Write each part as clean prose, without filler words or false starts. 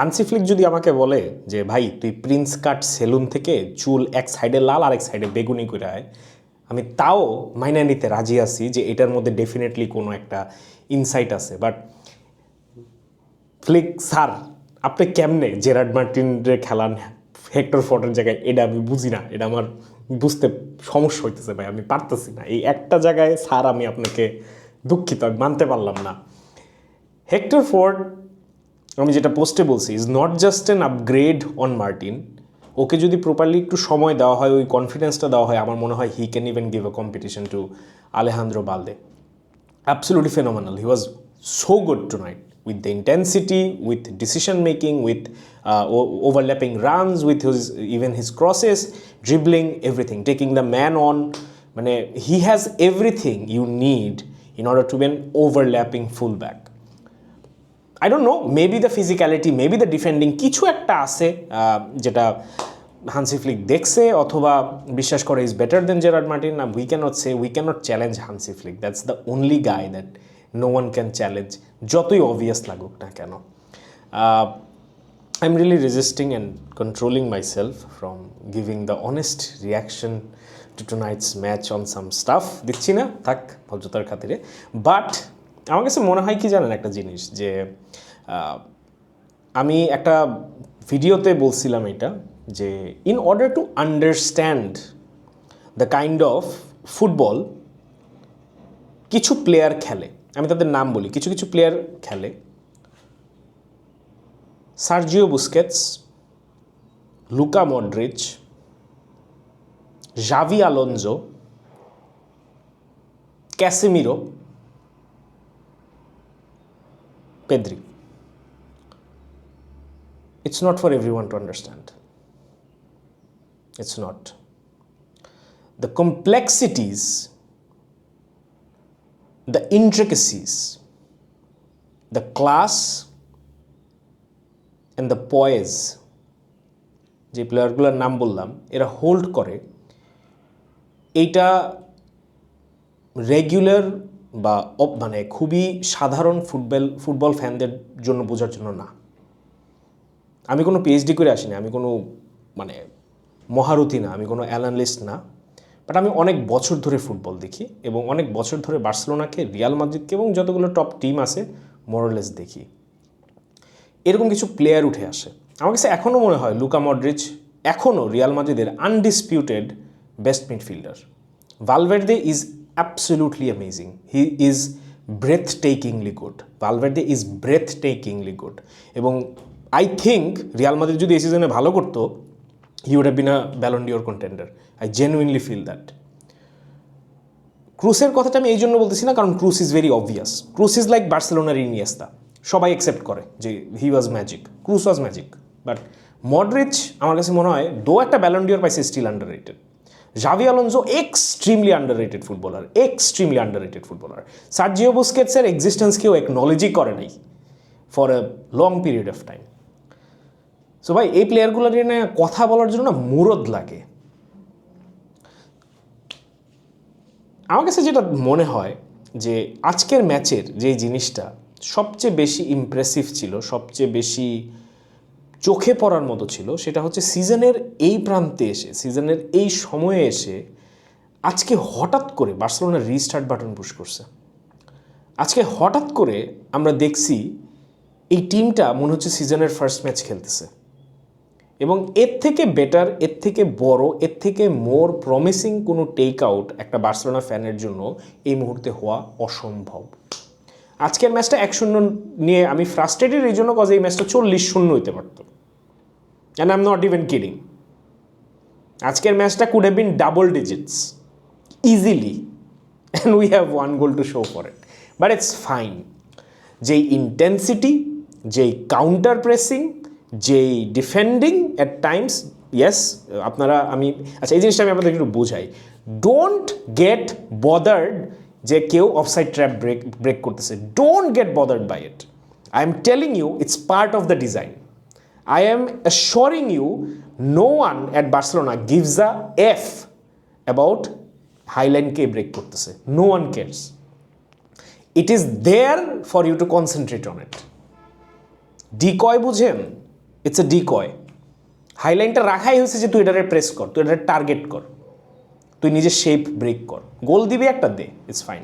Hansi Flick যদি আমাকে বলে যে ভাই তুই প্রিন্স কাট সেলুন থেকে চুল এক সাইডে লাল আর এক সাইডে বেগুনি করে আয়, আমি তাও মাইনে নিতে রাজি আছি যে এটার মধ্যে ডেফিনেটলি কোনো একটা ইনসাইট আছে। বাট ফ্লিক স্যার, আপনি কেমনে জেরার্ড মার্টিনরে খেলান হেক্টর ফোর্ডের জায়গায়? এটা আমি বুঝি না, এটা আমার বুঝতে সমস্যা হইতেছে ভাই, আমি পারতেছি না। এই একটা জায়গায় স্যার আমি আপনাকে দুঃখিত, আমি মানতে পারলাম না। হেক্টর ফোর্ড, আমি যেটা পোস্টে বলছি, is not just an upgrade on Martin. Okay যদি প্রপারলি একটু সময় দেওয়া হয়, ওই কনফিডেন্সটা দেওয়া হয়, আমার মনে হয় he can even give a competition to Alejandro Balde. Absolutely phenomenal. He was so good tonight with the intensity, with decision making, with overlapping runs, with even his crosses, dribbling, everything, taking the man on. He has everything you need in order to be an overlapping fullback. I don't know, maybe the physicality, maybe the defending, কিছু একটা আছে যেটা Hansi Flick দেখছে অথবা বিশ্বাস করে is better than Gerard Martin. না, we can't challenge Hansi Flick. That's the only guy that no one can challenge, যতই অবভিয়াস লাগুক না কেন। I am really resisting and controlling myself from giving the honest reaction to tonight's match on some stuff. দিচ্ছি না, থাক ভদ্রতার খাতিরে। But আমার কাছে মনে হয় কি জানেন একটা জিনিস, যে আমি একটা ভিডিওতে বলছিলাম এটা, যে in order to understand the kind of football কিছু প্লেয়ার খেলে, আমি তাদের নাম বলি, কিছু কিছু প্লেয়ার খেলে। সার্জিও বুস্কেটস, লুকা মডরিচ, জাভি Alonso, Casemiro, Pedri. It's not for everyone to understand. It's not. The complexities, the intricacies, the class and the poise যে প্লেয়ারগুলোর নাম বললাম এরা হোল্ড করে, এইটা রেগুলার বা খুবই সাধারণ ফুটবল ফ্যানদের জন্য বোঝার জন্য না। আমি কোনো পিএইচডি করে আসিনি, আমি কোনো মহারথী না, আমি কোনো অ্যানালিস্ট না। বাট আমি অনেক বছর ধরে ফুটবল দেখি এবং অনেক বছর ধরে বার্সেলোনাকে, রিয়াল মাদ্রিদকে এবং যতগুলো টপ টিম আছে মোরলেস দেখি। এরকম কিছু প্লেয়ার উঠে আসে। আমার কাছে এখনও মনে হয় লুকা মডরিচ এখনও রিয়াল মাদ্রিদের undisputed best midfielder. Valverde is absolutely amazing, he is breathtakingly good. Valverde is breathtakingly good এবং I think রিয়াল মাদ্রিদ যদি এই সিজনে ভালো করতো, he would have been a Ballon d'Or contender. I genuinely feel that. ক্রুসের কথাটা আমি এই জন্য বলতেছি না কারণ Kroos is very obvious. Kroos is like বার্সেলোনার ইনিয়েস্তা, সবাই অ্যাকসেপ্ট করে যে he was magic, Kroos was magic. But Modric আমার কাছে মনে হয় দো একটা ব্যালন ডিওর পাইছে, স্টিল আন্ডার রেটেড। জাভি Alonso extremely underrated footballer, extremely underrated footballer. Sergio বুস্কেটসের এক্সিস্টেন্সকেও একনলেজই করে নাই for a long period of time. So ভাই, এই প্লেয়ারগুলো নিয়ে কথা বলার জন্য না মুরদ লাগে। আমার কাছে যেটা মনে হয় যে আজকের ম্যাচের যে জিনিসটা সবচেয়ে বেশি ইমপ্রেসিভ ছিল, সবচেয়ে বেশি চোখে পড়ার মতো ছিল, সেটা হচ্ছে সিজনের এই প্রান্তে এসে, সিজনের এই সময়ে এসে আজকে হঠাৎ করে বার্সেলোনা রিস্টার্ট বাটন পুশ করছে। আজকে হঠাৎ করে আমরা দেখছি এই টিমটা মনে হচ্ছে সিজনের ফার্স্ট ম্যাচ খেলতেছে এবং এর থেকে বেটার, এর থেকে বড়, এর থেকে মোর প্রমিসিং কোনো টেক আউট একটা বার্সেলোনা ফ্যানের জন্য এই মুহূর্তে হওয়া অসম্ভব। আজকের ম্যাচটা 1-0 নিয়ে আমি ফ্রাস্ট্রেটেড এই জন্য, কজ এই ম্যাচটা 40-0 হইতে পারত। And I am not even kidding. আজকের ম্যাচটা could have bin double digits easily and we have 1 goal to show for it, but it's fine. যেই ইন্টেন্সিটি, যেই কাউন্টার প্রেসিং, যেই ডিফেন্ডিং অ্যাট টাইমস, ইয়েস আপনারা, আচ্ছা এই জিনিসটা আমি আপনাদের একটু বোঝাই। ডোন্ট গেট বদার্ড যে কেউ অফসাইড ট্র্যাপ ব্রেক করতেছে, don't get bothered by it. I am telling you it's part of the design. I am assuring you no one at Barcelona gives a F about হাইলাইনকে break করতেছে, no one cares. It is there for you to concentrate on it. Decoy বুঝেন, it's a decoy. হাইলাইনটা রাখাই হয়েছে যে তুই এটারে press কর, তুই এটারে টার্গেট কর, তুই নিজের শেপ ব্রেক কর, গোল দিবি একটা দে, it's fine.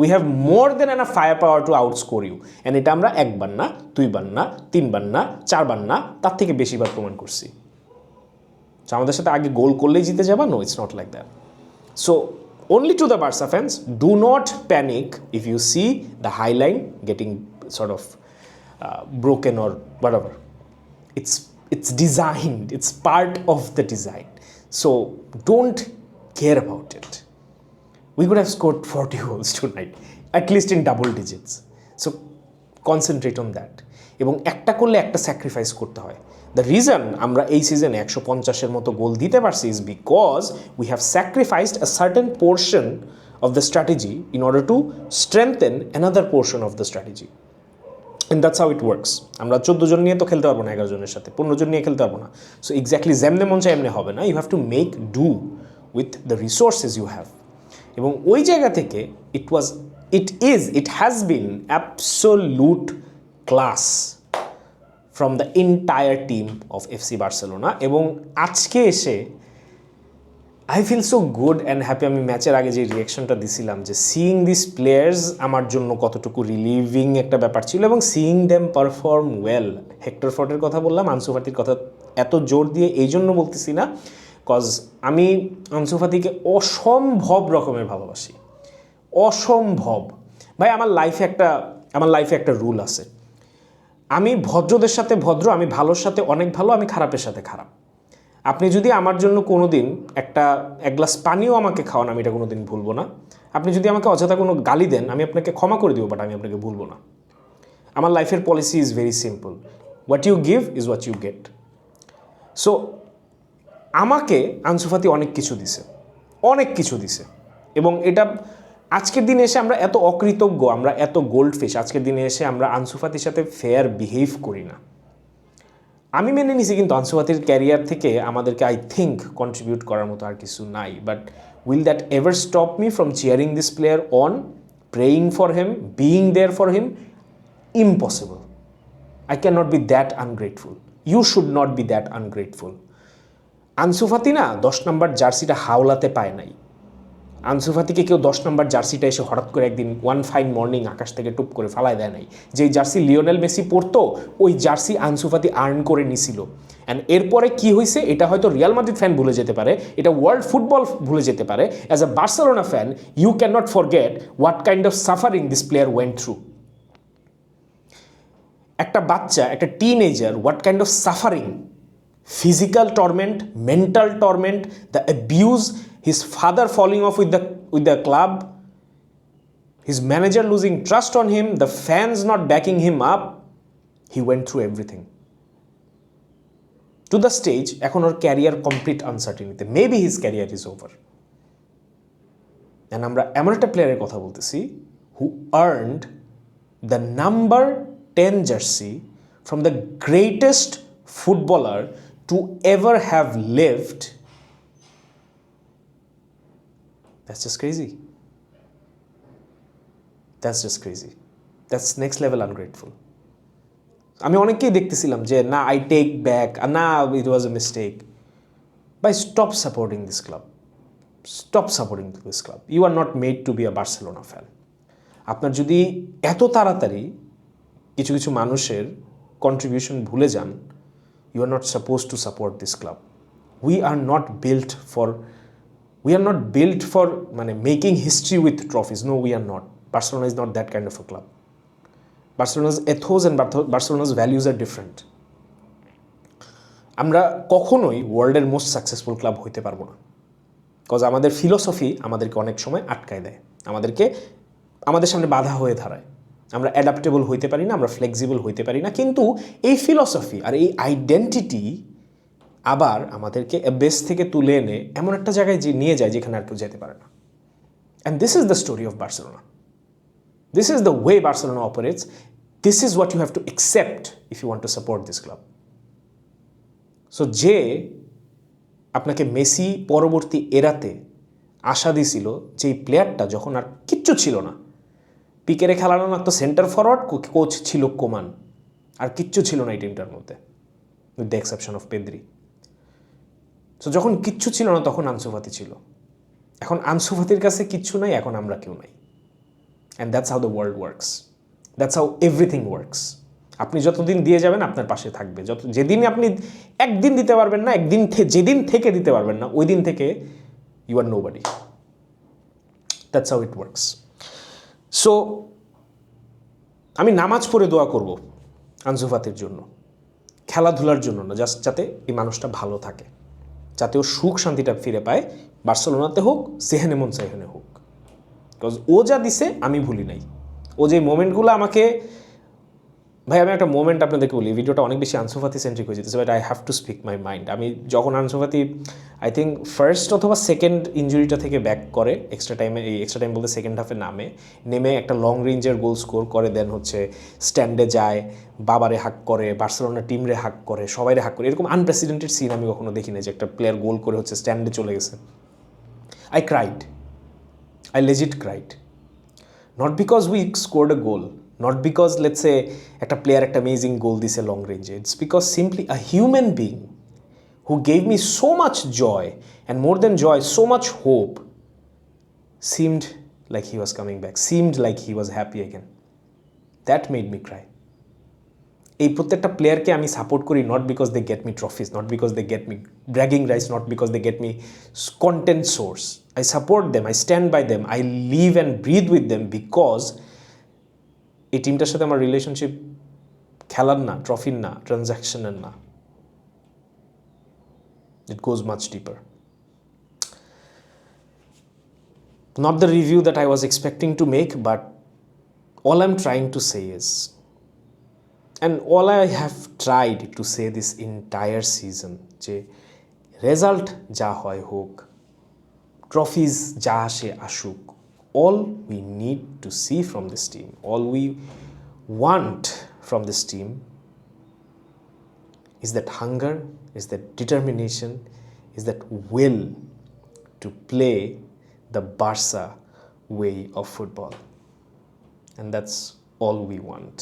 We have more than enough firepower to outscore you, and এটা আমরা একবার না, দুইবার না, তিনবার না, চারবার না, তার থেকে বেশিবার প্রমাণ করছি। তো আমাদের সাথে আগে গোল করলেই জিতে যাবা? No, it's not like that. So only to the Barca fans, do not panic if you see the high line getting sort of broken or whatever. It's designed, it's part of the design. So don't care about it. We could have scored 40 goals tonight, at least in double digits. So concentrate on that. এবং একটা করলে একটা sacrifice করতে হয়। The reason আমরা এই সিজনে 150-এর মতো গোল দিতে পারছি is because we have sacrificed a certain portion of the strategy in order two strengthen another portion of the strategy, and that's how it works. আমরা 14 জন নিয়ে তো খেলতে পারবো না, 11 জনের সাথে 15 জন নিয়ে খেলতে পারবো না। সো এক্স্যাক্টলি যেমনে মন চায় এমনি হবে না, you have to make do with the resources you have. এবং ওই জায়গা থেকে it has been absolute class from the entire team of FC Barcelona. এবং আজকে এসে I feel so good and happy. আমি ম্যাচের আগে যে রিয়াকশনটা দিছিলাম যে সিইং দিস প্লেয়ার্স আমার জন্য কতটুকু রিলিভিং একটা ব্যাপার ছিল, এবং seeing them perform well. Hector ফর্টের কথা বললাম, আনসু ফাতির কথা এত জোর দিয়ে এই জন্য বলতেছি না, কজ আমি আনসু ফাতিকে অসম্ভব রকমের ভালোবাসি, অসম্ভব। ভাই আমার লাইফে একটা রুল আছে, আমি ভদ্রদের সাথে ভদ্র, আমি ভালোর সাথে অনেক ভালো, আমি খারাপের সাথে খারাপ। আপনি যদি আমার জন্য কোনো দিন এক গ্লাস পানিও আমাকে খাওয়ান, আমি এটা কোনো দিন ভুলবো না। আপনি যদি আমাকে অযথা কোনো গালি দেন, আমি আপনাকে ক্ষমা করে দিব, বাট আমি আপনাকে ভুলবো না। আমার লাইফের policy is very simple, what you give is what you get. So আমাকে আনসু ফাতি অনেক কিছু দিছে, এবং এটা আজকের দিনে এসে আমরা এত অকৃতজ্ঞ, আমরা এত গোল্ড ফিশ, আজকের দিনে এসে আমরা আনসু ফাতির সাথে ফেয়ার বিহেভ করি না। আমি মেনে নিছি কিন্তু আনসু ফাতির ক্যারিয়ার থেকে আমাদেরকে আই থিঙ্ক কন্ট্রিবিউট করার মতো আর কিছু নাই, but will that ever stop me from cheering this player on, praying for him, being there for him? Impossible. I cannot be that ungrateful. You should not be that ungrateful. Ansu Fati না 10 নম্বর জার্সিটা হাওলাতে পায় নাই। আনসু ফাতিকে কেউ 10 নম্বর জার্সিটা এসে হঠাৎ করে একদিন one fine morning আকাশ থেকে টুপ করে ফালায় দেয় নাই। যেই জার্সি লিওনেল মেসি পরতো, ওই জার্সি আনসু ফাতি আর্ন করে নিছিল। অ্যান্ড এরপরে কি হয়েছে এটা হয়তো রিয়াল মাদ্রিদ ফ্যান ভুলে যেতে পারে, এটা ওয়ার্ল্ড ফুটবল ভুলে যেতে পারে। As a Barcelona fan you can not forget what kind of suffering this player went through. একটা বাচ্চা, একটা teenager, what kind of suffering, physical torment, mental torment, the abuse, his father falling off with the club, his manager losing trust on him, the fans not backing him up. He went through everything to the stage এখন ওর career complete আনসার্টেনিতে, maybe his career is over. And আমরা এমন একটা প্লেয়ারের কথা বলতেছি who earned the number 10 jersey from the greatest footballer to ever have lived. That's just crazy. That's next level ungrateful. আমি অনেককেই দেখতেছিলাম যে না আই টেক ব্যাক, না it was a mistake. By stop supporting this club, you are not made to be a Barcelona fan. আপনার যদি এত তাড়াতাড়ি কিছু মানুষের কন্ট্রিবিউশন ভুলে যান, you are not supposed to support this club. We are not built for making history with trophies. No, we are not. Barcelona is not that kind of a club. Barcelona's ethos and Barcelona's values are different. আমরা কখনোই ওয়ার্ল্ডের most successful club হইতে পারবো না, cause আমাদের philosophy আমাদেরকে অনেক সময় আটকায় দেয়, আমাদের সামনে বাধা হয়ে দাঁড়ায়। আমরা অ্যাডাপ্টেবল হইতে পারি না, আমরা ফ্লেক্সিবল হইতে পারি না, কিন্তু এই ফিলসফি আর এই আইডেন্টিটি আবার আমাদেরকে বেস থেকে তুলে এনে এমন একটা জায়গায় নিয়ে যায় যেখানে আর কেউ যেতে পারে না। And this is the story of Barcelona, this is the way Barcelona operates, this is what you have to accept if you want to support this club. So যে আপনাকে মেসি পরবর্তী এরাতে আশা দিছিল, যেই প্লেয়ারটা যখন আর কিচ্ছু ছিল না, পিকেরে খেলানো লাগতো সেন্টার ফরওয়ার্ড, কোচ ছিল কোমান, আর কিচ্ছু ছিল না এই টিমটার মধ্যে। With the exception of Pedri. So যখন কিচ্ছু ছিল না তখন আনসু ফাতি ছিল, এখন আনসু ফাতির কাছে কিচ্ছু নাই, এখন আমরা কেউ নাই। And that's how the world works, that's how everything works. আপনি যতদিন দিয়ে যাবেন আপনার পাশে থাকবে, যেদিন আপনি একদিন দিতে পারবেন না, যেদিন থেকে দিতে পারবেন না ওই দিন থেকে you are nobody. That's how it works. So আমি নামাজ পড়ে দোয়া করব আনসু ফাতির জন্য, খেলাধুলার জন্য না, জাস্ট যাতে এই মানুষটা ভালো থাকে, যাতে ও সুখ শান্তিটা ফিরে পায়, বার্সেলোনাতে হোক, সেহেনে মন সেহেনে হোক। বিকজ ও যা দিছে আমি ভুলি নাই, ও যে মোমেন্টগুলো আমাকে, ভাই আমি একটা মোমেন্ট আপনাদেরকে বলি, ভিডিওটা অনেক বেশি আনসু ফাতি সেন্ট্রিক হয়ে যেতেছে, but I have to speak my mind. আমি যখন Ansu Fati I think first অথবা সেকেন্ড ইঞ্জুরিটা থেকে ব্যাক করে এক্সট্রা টাইমে, এই এক্সট্রা টাইম বলতে সেকেন্ড হাফে নেমে একটা লং রেঞ্জের গোল স্কোর করে, দেন হচ্ছে স্ট্যান্ডে যায়, বাবারে হাক করে, বার্সেলোনা টিমরে হাক করে, সবাইরে হাক করে, এরকম আনপ্রেসিডেন্টেড সিন আমি কখনো দেখি না যে একটা প্লেয়ার গোল করে হচ্ছে স্ট্যান্ডে চলে গেছে। I cried, I legit cried. Not because we scored a goal, not because let's say একটা প্লেয়ার একটা amazing goal দিছে লং রেঞ্জে, it's because simply a human being who gave me so much joy, and more than joy, so much hope, seemed like he was coming back, seemed like he was happy again. That made me cry. এই প্রত্যেকটা প্লেয়ারকে আমি support করি, not because they get me trophies, not because they get me bragging rights, not because they get me content source. I support them, I stand by them, I live and breathe with them, because এই টিমটার সাথে আমার relationship খেলার না, ট্রফির না, ট্রানজ্যাকশনের না, ইট গোজ much ডিপার। Not the review that I was expecting to make, but all I'm trying to say is, and all I have tried to say this entire season, যে রেজাল্ট যা হয় হোক, ট্রফিজ যা আসে আসুক, all we need to see from this team, all we want from this team is that hunger, is that determination, is that will to play the Barca way of football. And that's all we want.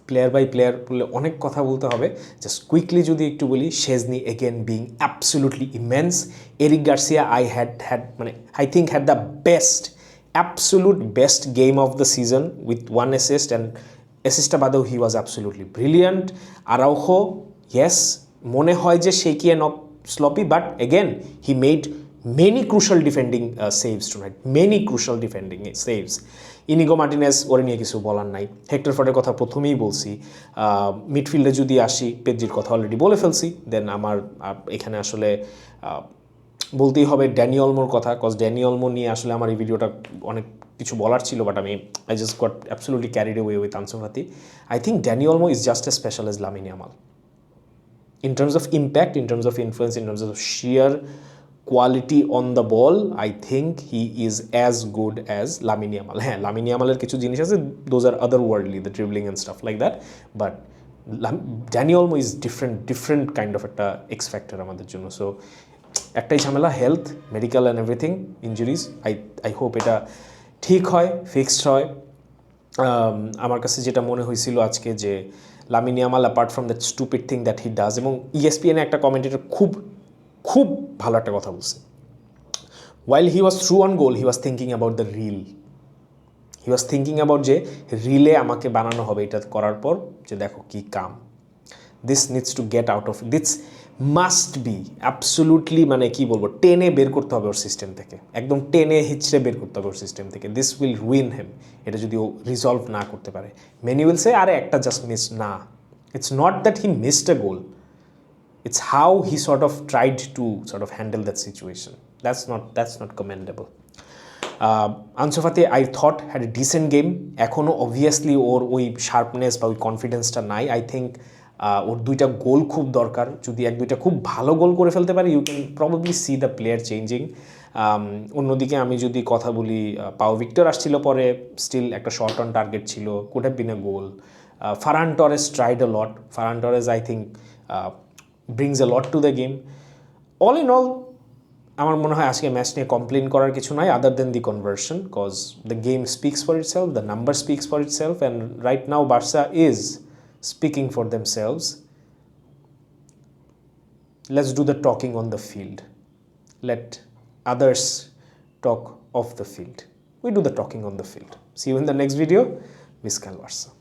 Player by player বলে অনেক কথা বলতে হবে, just quickly যদি একটু বলি, Szczesny again being absolutely immense. Eric Garcia I think had the absolute best game of the season with 1 assist, and assist বাদেও he was absolutely brilliant. আরাউখো, yes, মনে হয় যে shaky and sloppy, but again he made many crucial defending saves tonight, many crucial defending saves. Inigo Martinez, ওরে নিয়ে কিছু বলার নাই। Hectare ফর্ডের কথা প্রথমেই বলছি। মিডফিল্ডে যদি আসি, পেদ্রির কথা অলরেডি বলে ফেলছি। দেন আমার এখানে আসলে বলতেই হবে ড্যানি অলমোর কথা, কজ ড্যানি অলমো নিয়ে আসলে আমার এই ভিডিওটা অনেক কিছু বলার ছিল, but I just got absolutely carried away with Ansu Fati. I think Dani Olmo is just as special as Lamine Yamal. In terms of impact, in terms of influence, in terms of sheer quality on the ball, I think he is as good as Lamine Yamal. হ্যাঁ, Lamine Yamalের কিছু জিনিস আছে, those are otherworldly, the dribbling and stuff like that, but Dani Olmo is different kind of একটা X factor আমাদের জন্য। So একটাই ঝামেলা, health, medical and everything, injuries. I hope এটা ঠিক হয়, ফিক্সড হয়। আমার কাছে যেটা মনে হয়েছিল আজকে, যে Lamine Yamal apart from that stupid thing that he does, এবং ESPN-এ একটা কমেন্টেটর খুব ভালো একটা কথা বলছে, while he was through on goal, he was thinking about the reel. He was thinking about যে রিলে আমাকে বানানো হবে এটা করার পর, যে দেখো কি কাম, this needs to get out of, this must be absolutely, মানে কি বলবো, টেনে বের করতে হবে ওর সিস্টেম থেকে, একদম টেনে হিচড়ে বের করতে হবে ওর সিস্টেম থেকে। দিস উইল রুইন হিম, এটা যদি ও রিজলভ না করতে পারে। মেনি উইল সে আরে একটা জাস্ট মিস, না, it's not that he missed A goal, it's how he sort of tried to sort of handle that situation. That's not commendable. Ansu Fati, I thought, had a decent game. এখনও obviously ওর ওই sharpness বা ওই কনফিডেন্সটা নাই। I think ওর 2টা গোল খুব দরকার, যদি 1-2টা খুব ভালো গোল করে ফেলতে পারে, you can probably see the player changing. অন্যদিকে আমি যদি কথা বলি, পাও ভিক্টর আসছিল পরে, স্টিল একটা শর্ট অন টার্গেট ছিল, could have been a goal. Ferran Torres tried a lot, Ferran Torres I think brings a lot to the game. All in all, আমার মনে হয় আজকে ম্যাচ নিয়ে কমপ্লেন করার কিছু নাই, other than the conversion, cause the game speaks for itself, the number speaks for itself, and right now Barca is speaking for themselves let's do the talking on the field. Let others talk off the field. We do the talking on the field. See you in the next video. Viscal Versa.